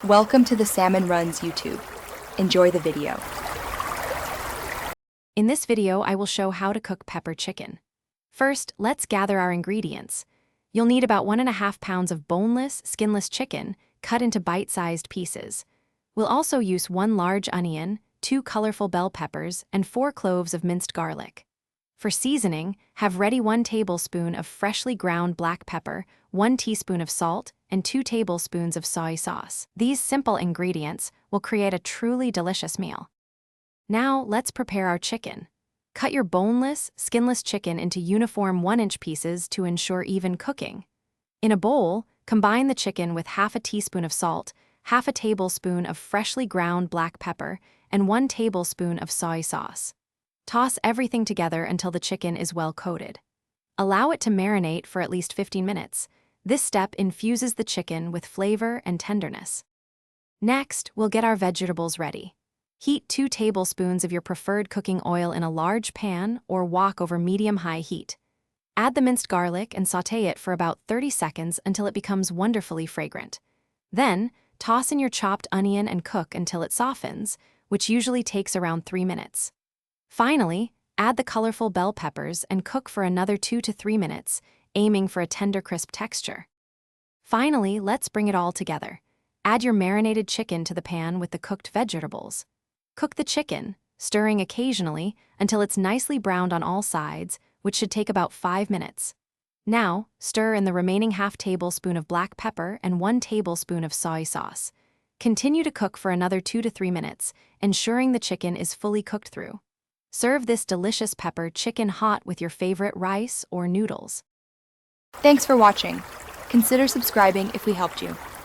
Welcome to the Salmon Runs YouTube. Enjoy the video. In this video, I will show how to cook pepper chicken. First, let's gather our ingredients. You'll need about 1.5 pounds of boneless, skinless chicken cut into bite-sized pieces. We'll also use 1 large onion, 2 colorful bell peppers, and 4 cloves of minced garlic. For seasoning, have ready 1 tablespoon of freshly ground black pepper, 1 teaspoon of salt, and 2 tablespoons of soy sauce. These simple ingredients will create a truly delicious meal. Now, let's prepare our chicken. Cut your boneless, skinless chicken into uniform 1-inch pieces to ensure even cooking. In a bowl, combine the chicken with half a teaspoon of salt, half a tablespoon of freshly ground black pepper, and 1 tablespoon of soy sauce. Toss everything together until the chicken is well coated. Allow it to marinate for at least 15 minutes. This step infuses the chicken with flavor and tenderness. Next, we'll get our vegetables ready. Heat 2 tablespoons of your preferred cooking oil in a large pan or wok over medium-high heat. Add the minced garlic and sauté it for about 30 seconds until it becomes wonderfully fragrant. Then, toss in your chopped onion and cook until it softens, which usually takes around 3 minutes. Finally, add the colorful bell peppers and cook for another 2 to 3 minutes, aiming for a tender, crisp texture. Finally, let's bring it all together. Add your marinated chicken to the pan with the cooked vegetables. Cook the chicken, stirring occasionally until it's nicely browned on all sides, which should take about 5 minutes. Now, stir in the remaining half tablespoon of black pepper and 1 tablespoon of soy sauce. Continue to cook for another 2 to 3 minutes, ensuring the chicken is fully cooked through. Serve this delicious pepper chicken hot with your favorite rice or noodles. Thanks for watching. Consider subscribing if we helped you.